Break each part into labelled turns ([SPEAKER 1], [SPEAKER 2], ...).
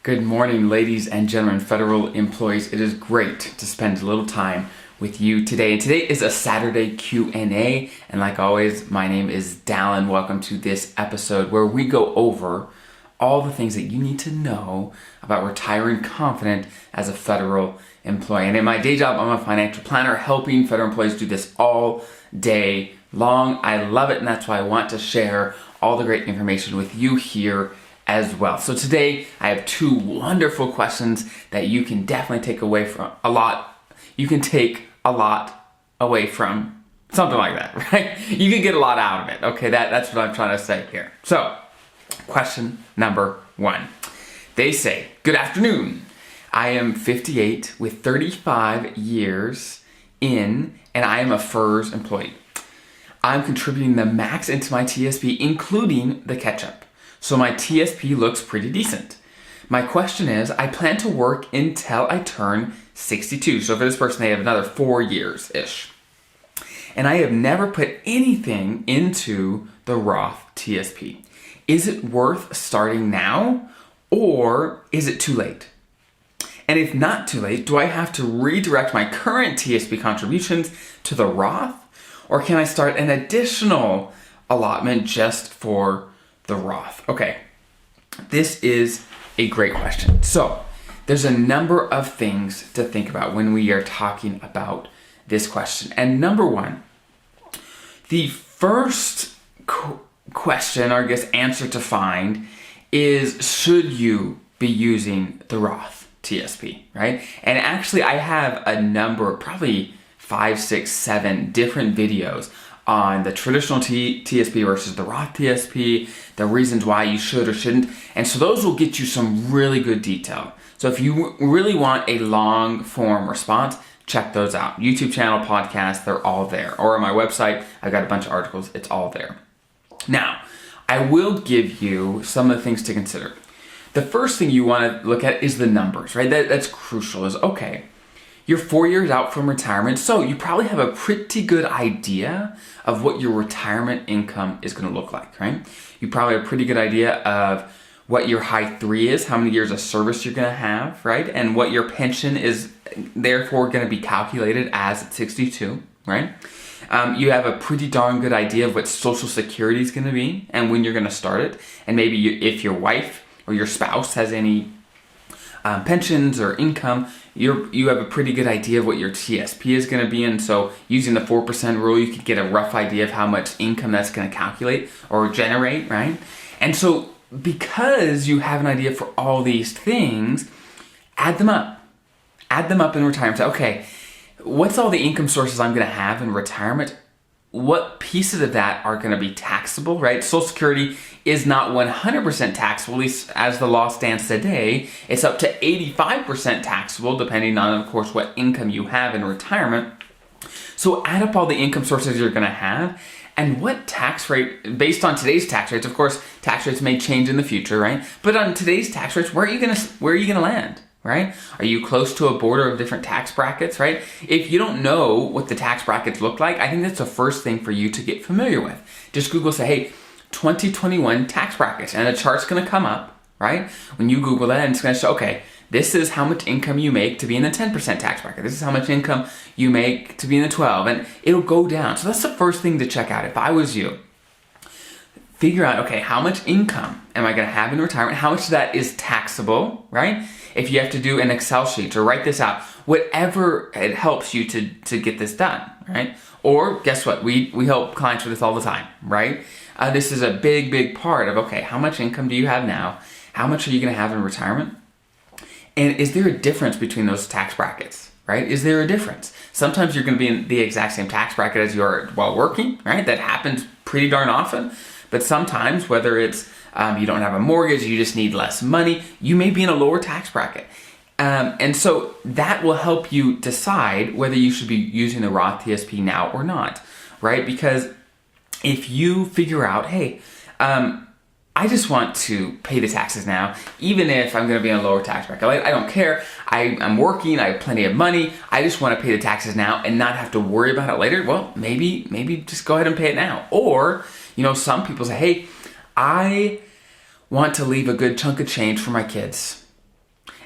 [SPEAKER 1] Good morning, ladies and gentlemen, federal employees. It is great to spend a little time with you today. And today is a Saturday Q&A. And like always, my name is Dallin. Welcome to this episode where we go over all the things that you need to know about retiring confident as a federal employee. And in my day job, I'm a financial planner helping federal employees do this all day long. I love it, and that's why I want to share all the great information with you here as well. So today I have two wonderful questions that you can definitely take away from a lot. You can take a lot away from something like that, right? You can get a lot out of it. Okay, that's what I'm trying to say here. So, question number one. They say, good afternoon. I am 58 with 35 years in, and I am a FERS employee. I'm contributing the max into my TSP, including the catch-up. So my TSP looks pretty decent. My question is, I plan to work until I turn 62. So for this person, they have another 4 years-ish. And I have never put anything into the Roth TSP. Is it worth starting now, or is it too late? And if not too late, do I have to redirect my current TSP contributions to the Roth, or can I start an additional allotment just for the Roth? Okay, this is a great question. So there's a number of things to think about when we are talking about this question. And number one, the first question, or I guess answer to find, is should you be using the Roth TSP, right? And actually I have a number, probably 5, 6, 7 different videos on the traditional TSP versus the Roth TSP, the reasons why you should or shouldn't. And so those will get you some really good detail. So if you really want a long form response, check those out. YouTube channel, podcast, they're all there. Or on my website, I've got a bunch of articles, it's all there. Now, I will give you some of the things to consider. The first thing you want to look at is the numbers, right? That's crucial, is okay, you're 4 years out from retirement, so you probably have a pretty good idea of what your retirement income is going to look like, right? You probably have a pretty good idea of what your high 3 is, how many years of service you're going to have, right? And what your pension is therefore going to be calculated as at 62, right? You have a pretty darn good idea of what Social Security is going to be and when you're going to start it. And maybe if your wife or your spouse has any pensions or income, you have a pretty good idea of what your TSP is going to be, and so using the 4% rule, you could get a rough idea of how much income that's going to calculate or generate, right? And so because you have an idea for all these things, add them up in retirement. Say, okay, what's all the income sources I'm going to have in retirement? What pieces of that are going to be taxable, right? Social Security is not 100% taxable, at least as the law stands today. It's up to 85% taxable, depending on, of course, what income you have in retirement. So add up all the income sources you're going to have, and what tax rate, based on today's tax rates, of course, tax rates may change in the future, right? But on today's tax rates, where are you going to land? Right? Are you close to a border of different tax brackets, right? If you don't know what the tax brackets look like, I think that's the first thing for you to get familiar with. Just Google, say, hey, 2021 tax brackets, and a chart's gonna come up, right? When you Google that, and it's gonna show, okay, this is how much income you make to be in the 10% tax bracket. This is how much income you make to be in the 12, and it'll go down. So that's the first thing to check out. If I was you, figure out, okay, how much income am I gonna have in retirement? How much of that is taxable, right? If you have to do an Excel sheet or write this out, whatever it helps you to get this done, right? Or guess what? We help clients with this all the time, right? This is a big, big part of, okay, how much income do you have now? How much are you gonna have in retirement? And is there a difference between those tax brackets, right? Is there a difference? Sometimes you're gonna be in the exact same tax bracket as you are while working, right? That happens pretty darn often. But sometimes, whether it's you don't have a mortgage, you just need less money, you may be in a lower tax bracket. And so that will help you decide whether you should be using the Roth TSP now or not, right? Because if you figure out, hey, I just want to pay the taxes now, even if I'm going to be in a lower tax bracket. I don't care. I'm working. I have plenty of money. I just want to pay the taxes now and not have to worry about it later. Well, maybe just go ahead and pay it now. Or, some people say, hey, I want to leave a good chunk of change for my kids.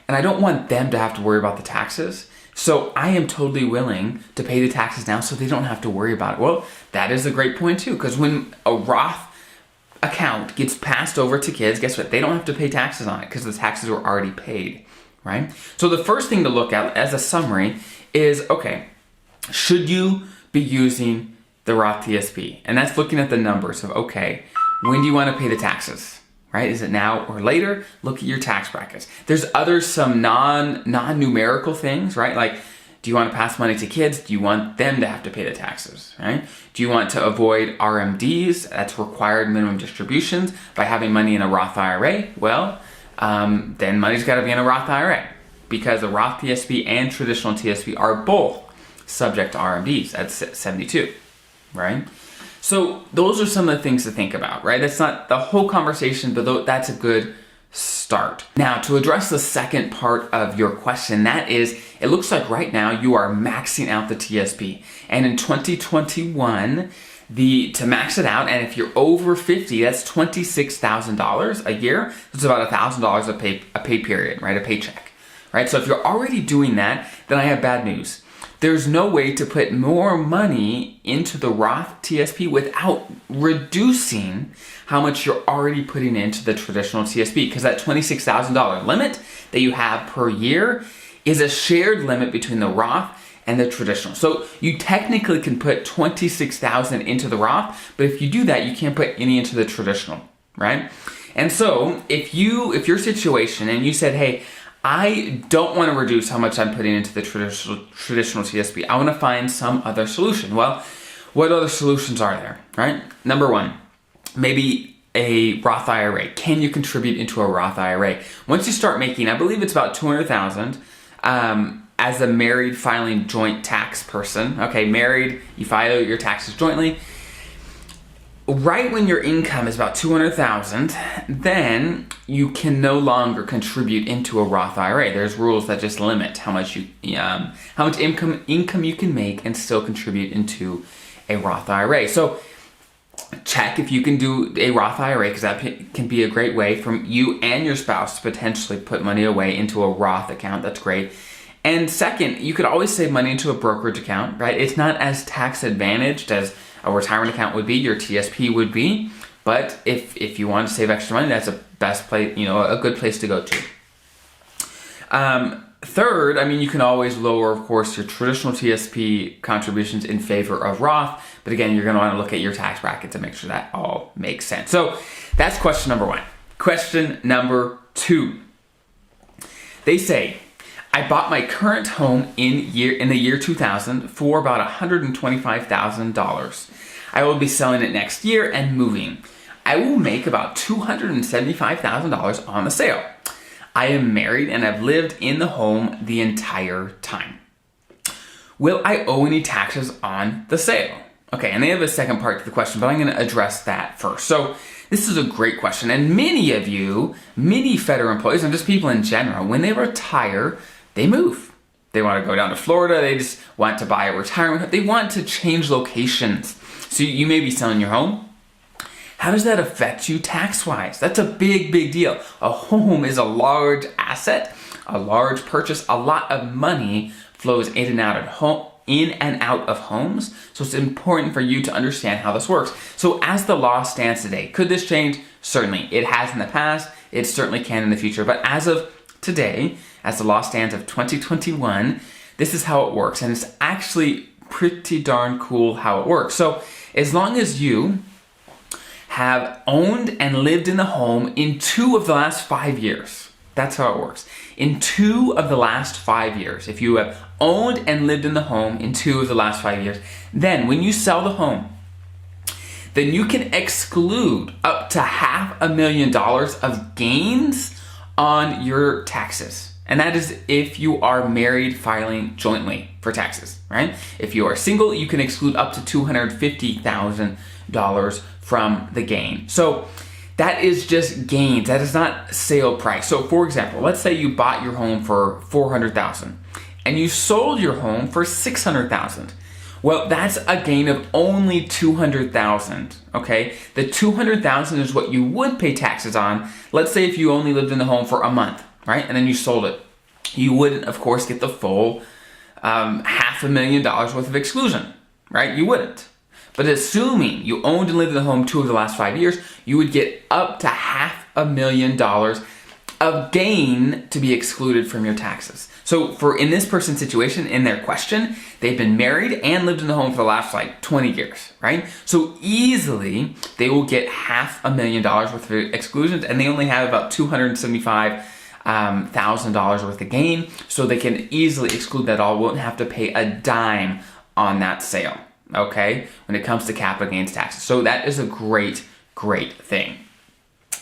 [SPEAKER 1] and I don't want them to have to worry about the taxes. So I am totally willing to pay the taxes now so they don't have to worry about it. Well, that is a great point too, because when a Roth account gets passed over to kids, guess what? They don't have to pay taxes on it because the taxes were already paid, right? So the first thing to look at as a summary is, okay, should you be using the Roth TSP? And that's looking at the numbers of, okay, when do you want to pay the taxes? Right? Is it now or later? Look at your tax brackets. There's some non-numerical things, right? Like, do you want to pass money to kids? Do you want them to have to pay the taxes, right? Do you want to avoid RMDs? That's required minimum distributions by having money in a Roth IRA. Well, then money's got to be in a Roth IRA because a Roth TSP and traditional TSP are both subject to RMDs at 72, right? So those are some of the things to think about, right? That's not the whole conversation, but that's a good start. Now, to address the second part of your question, that is, it looks like right now you are maxing out the TSP. And in 2021, to max it out, and if you're over 50, that's $26,000 a year. That's about $1,000 a pay period, right? A paycheck, right? So if you're already doing that, then I have bad news. There's no way to put more money into the Roth TSP without reducing how much you're already putting into the traditional TSP, because that $26,000 limit that you have per year is a shared limit between the Roth and the traditional. So you technically can put $26,000 into the Roth, but if you do that, you can't put any into the traditional, right? And so if your situation and you said, hey, I don't want to reduce how much I'm putting into the traditional TSP. I want to find some other solution. Well, what other solutions are there, right? Number one, maybe a Roth IRA. Can you contribute into a Roth IRA? Once you start making, I believe it's about $200,000 as a married filing joint tax person. Okay, married, you file your taxes jointly. Right when your income is about $200,000, then you can no longer contribute into a Roth IRA. There's rules that just limit how much income you can make and still contribute into a Roth IRA. So check if you can do a Roth IRA, because that can be a great way for you and your spouse to potentially put money away into a Roth account. That's great. And second, you could always save money into a brokerage account, right? It's not as tax advantaged as a retirement account would be, your TSP would be, but if you want to save extra money, that's a best place, a good place to go to. Third, you can always lower, of course, your traditional TSP contributions in favor of Roth, but again, you're going to want to look at your tax bracket to make sure that all makes sense. So that's question number one. Question number two. They say, I bought my current home in the year 2000 for about $125,000. I will be selling it next year and moving. I will make about $275,000 on the sale. I am married and I've lived in the home the entire time. Will I owe any taxes on the sale? Okay, and they have a second part to the question, but I'm going to address that first. So this is a great question, and many federal employees, and just people in general, when they retire, they move. They want to go down to Florida. They just want to buy a retirement. They want to change locations. So you may be selling your home. How does that affect you tax-wise? That's a big, big deal. A home is a large asset, a large purchase. A lot of money flows in and out of homes. So it's important for you to understand how this works. So as the law stands today, could this change? Certainly. It has in the past. It certainly can in the future. But as of today, as the law stands of 2021, this is how it works. And it's actually pretty darn cool how it works. So as long as you have owned and lived in the home in 2 of the last 5 years, that's how it works. In 2 of the last 5 years, if you have owned and lived in the home in 2 of the last 5 years, then when you sell the home, then you can exclude up to $500,000 of gains on your taxes. And that is if you are married filing jointly for taxes, right? If you are single, you can exclude up to $250,000 from the gain. So that is just gains. That is not sale price. So for example, let's say you bought your home for $400,000 and you sold your home for $600,000. Well, that's a gain of only $200,000, okay? The $200,000 is what you would pay taxes on. Let's say if you only lived in the home for a month, right? And then you sold it you wouldn't, of course, get the full $500,000 worth of exclusion, right? You wouldn't. But assuming you owned and lived in the home 2 of the last 5 years, you would get up to $500,000 of gain to be excluded from your taxes. So in this person's situation, in their question, they've been married and lived in the home for the last 20 years, right? So easily they will get $500,000 worth of exclusions, and they only have about $275,000 worth of gain, so they can easily exclude that all, won't have to pay a dime on that sale, okay, when it comes to capital gains taxes. So that is a great, great thing.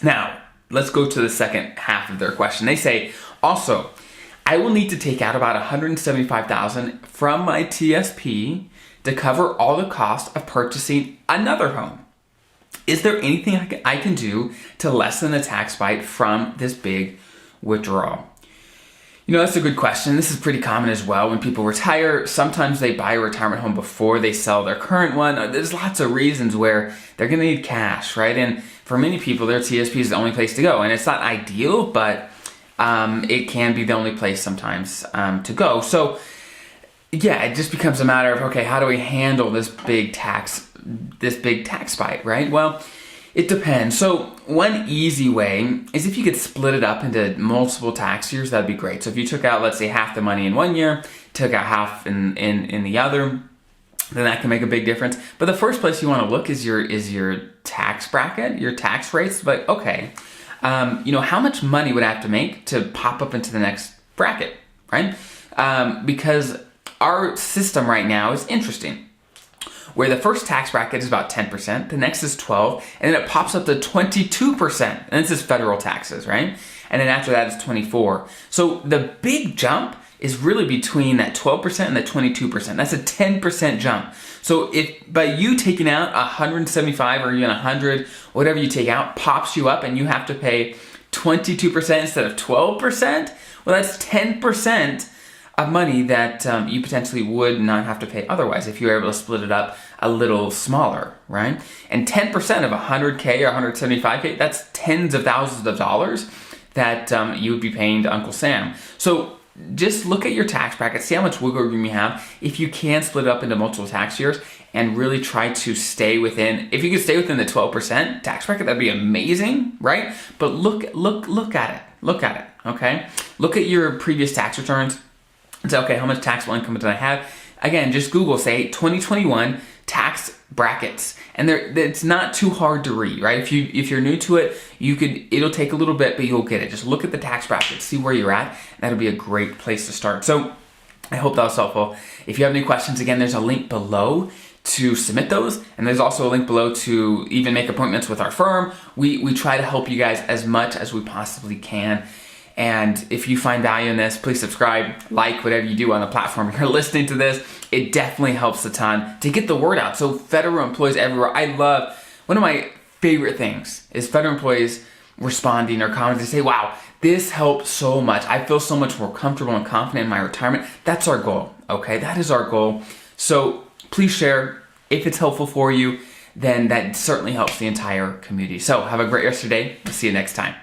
[SPEAKER 1] Now, let's go to the second half of their question. They say, also, I will need to take out about $175,000 from my TSP to cover all the cost of purchasing another home. Is there anything I can do to lessen the tax bite from this big withdrawal? That's a good question. This is pretty common as well. When people retire, sometimes they buy a retirement home before they sell their current one. There's lots of reasons where they're going to need cash, right? And for many people, their TSP is the only place to go. And it's not ideal, but it can be the only place sometimes to go. So yeah, it just becomes a matter of, okay, how do we handle this big tax bite, right? Well, it depends. So one easy way is if you could split it up into multiple tax years, that'd be great. So if you took out, let's say, half the money in one year, took out half in the other, then that can make a big difference. But the first place you want to look is your tax bracket, your tax rates. But okay, how much money would I have to make to pop up into the next bracket, right? Because our system right now is interesting, where the first tax bracket is about 10%, the next is 12%, and then it pops up to 22%. And this is federal taxes, right? And then after that is 24%. So the big jump is really between that 12% and the 22%. That's a 10% jump. So if by you taking out 175 or even 100, whatever you take out, pops you up and you have to pay 22% instead of 12%, well, that's 10% of money that you potentially would not have to pay otherwise if you were able to split it up a little smaller, right? And 10% of 100K or 175K, that's tens of thousands of dollars that you would be paying to Uncle Sam. So just look at your tax bracket, see how much wiggle room you have. If you can split it up into multiple tax years and really try to stay within, if you could stay within the 12% tax bracket, that'd be amazing, right? But look at it, okay? Look at your previous tax returns and say, okay, how much taxable income did I have? Again, just Google, say 2021 tax brackets, and it's not too hard to read, right? If you're new to it, it'll take a little bit, but you'll get it. Just look at the tax brackets, see where you're at. That'll be a great place to start. So I hope that was helpful. If you have any questions, again, there's a link below to submit those, and there's also a link below to even make appointments with our firm. We try to help you guys as much as we possibly can. And if you find value in this, please subscribe, like, whatever you do on the platform you're listening to this. It definitely helps a ton to get the word out. So federal employees everywhere, one of my favorite things is federal employees responding or commenting to say, wow, this helped so much. I feel so much more comfortable and confident in my retirement. That's our goal, okay? That is our goal. So please share. If it's helpful for you, then that certainly helps the entire community. So have a great rest of your day. We'll see you next time.